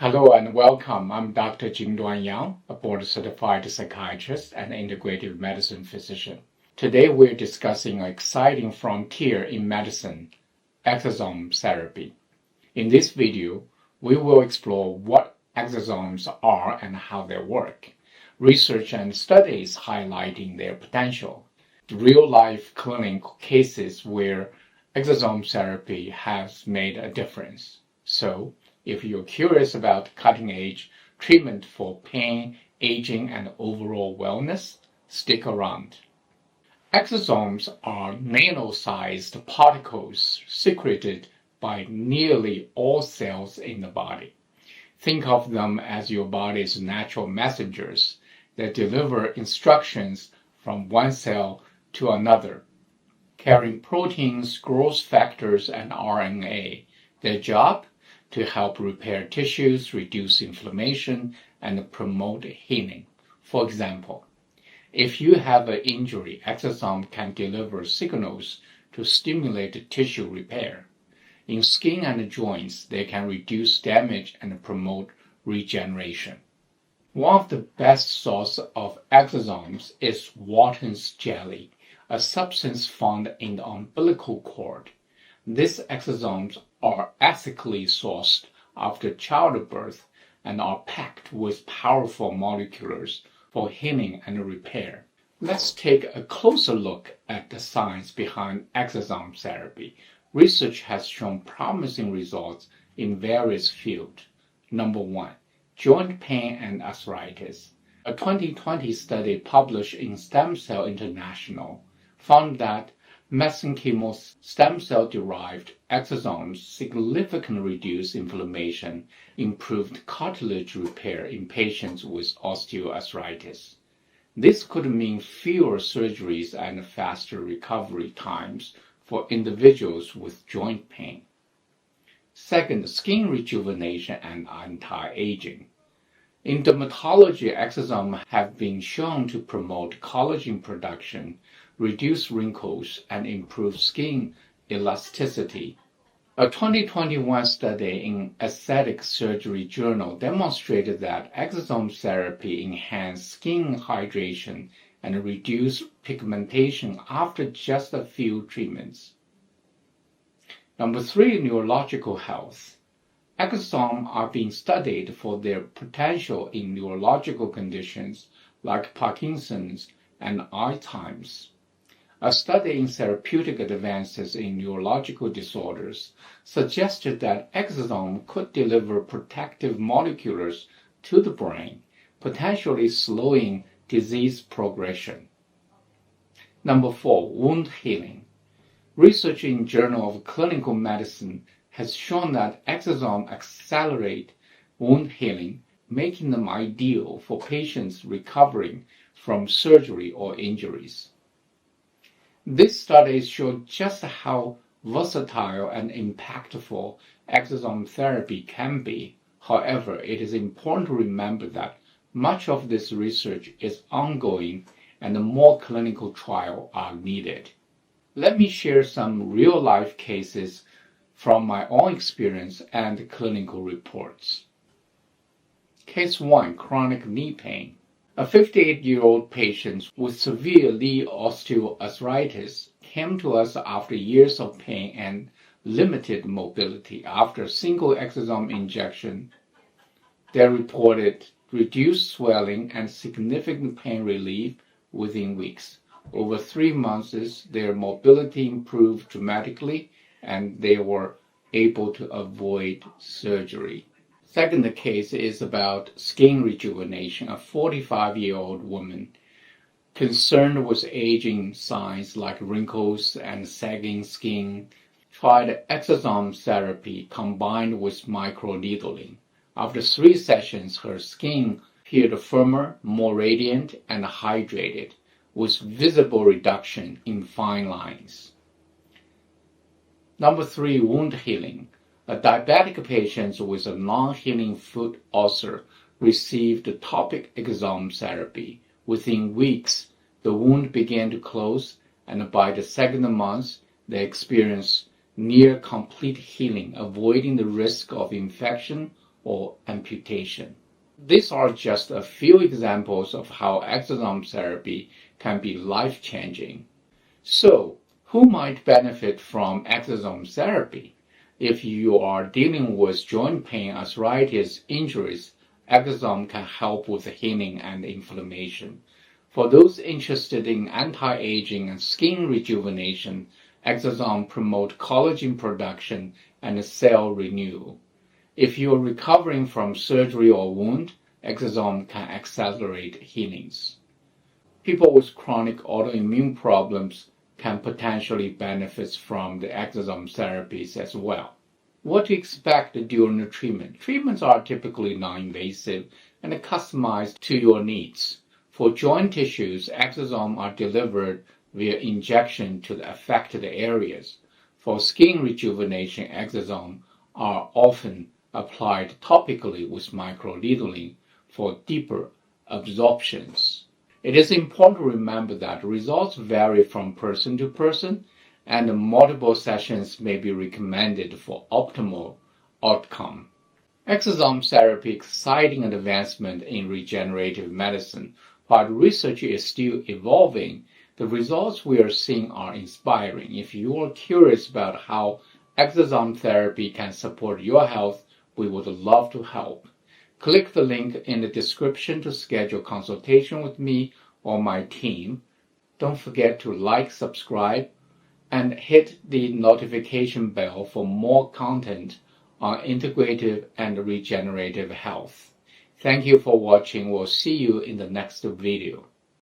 Hello and welcome. I'm Dr. Jingduan Yang, a board-certified psychiatrist and integrative medicine physician. Today we're discussing an exciting frontier in medicine, exosome therapy. In this video, we will explore what exosomes are and how they work, research and studies highlighting their potential, real-life clinical cases where exosome therapy has made a difference. So, if you're curious about cutting-edge treatment for pain, aging, and overall wellness, stick around. Exosomes are nano-sized particles secreted by nearly all cells in the body. Think of them as your body's natural messengers that deliver instructions from one cell to another, carrying proteins, growth factors, and RNA. Their job? To help repair tissues, reduce inflammation, and promote healing. For example, if you have an injury, exosome can deliver signals to stimulate tissue repair. In skin and joints, they can reduce damage and promote regeneration. One of the best sources of exosomes is Wharton's jelly, a substance found in the umbilical cord. These exosomes are ethically sourced after childbirth and are packed with powerful molecules for healing and repair. Let's take a closer look at the science behind exosome therapy. Research has shown promising results in various fields. Number 1, joint pain and arthritis. A 2020 study published in Stem Cell International found that mesenchymal stem cell-derived exosomes significantly reduce inflammation, improved cartilage repair in patients with osteoarthritis. This could mean fewer surgeries and faster recovery times for individuals with joint pain. Second, skin rejuvenation and anti-aging. In dermatology, exosomes have been shown to promote collagen production, reduce wrinkles, and improve skin elasticity. A 2021 study in Aesthetic Surgery Journal demonstrated that exosome therapy enhanced skin hydration and reduced pigmentation after just a few treatments. Number 3, neurological health. Exosomes are being studied for their potential in neurological conditions like Parkinson's and Alzheimer's. A study in therapeutic advances in neurological disorders suggested that exosomes could deliver protective molecules to the brain, potentially slowing disease progression. Number 4, wound healing. Research in Journal of Clinical Medicine has shown that exosomes accelerate wound healing, making them ideal for patients recovering from surgery or injuries. These studies show just how versatile and impactful exosome therapy can be. However, it is important to remember that much of this research is ongoing and more clinical trials are needed. Let me share some real-life cases from my own experience and clinical reports. Case 1, chronic knee pain. A 58-year-old patient with severe knee osteoarthritis came to us after years of pain and limited mobility. After a single exosome injection, they reported reduced swelling and significant pain relief within weeks. Over 3 months, their mobility improved dramatically and they were able to avoid surgery. Second case is about skin rejuvenation. A 45-year-old woman concerned with aging signs like wrinkles and sagging skin tried exosome therapy combined with microneedling. After 3 sessions, her skin appeared firmer, more radiant, and hydrated, with visible reduction in fine lines. Number 3, wound healing. A diabetic patient with a non-healing foot ulcer received topic exosome therapy. Within weeks, the wound began to close, and by the second month, they experienced near complete healing, avoiding the risk of infection or amputation. These are just a few examples of how exosome therapy can be life-changing. So, who might benefit from exosome therapy? If you are dealing with joint pain, arthritis, injuries, exosome can help with healing and inflammation. For those interested in anti-aging and skin rejuvenation, exosome promote collagen production and cell renewal. If you're recovering from surgery or wound, exosome can accelerate healings. People with chronic autoimmune problems can potentially benefit from the exosome therapies as well. What to expect during the treatment? Treatments are typically non-invasive and customized to your needs. For joint tissues, exosomes are delivered via injection to the affected areas. For skin rejuvenation, exosomes are often applied topically with microneedling for deeper absorptions. It is important to remember that results vary from person to person, and multiple sessions may be recommended for optimal outcome. Exosome therapy is exciting advancement in regenerative medicine. While research is still evolving, the results we are seeing are inspiring. If you are curious about how exosome therapy can support your health, we would love to help. Click the link in the description to schedule consultation with me or my team. Don't forget to like, subscribe, and hit the notification bell for more content on integrative and regenerative health. Thank you for watching. We'll see you in the next video.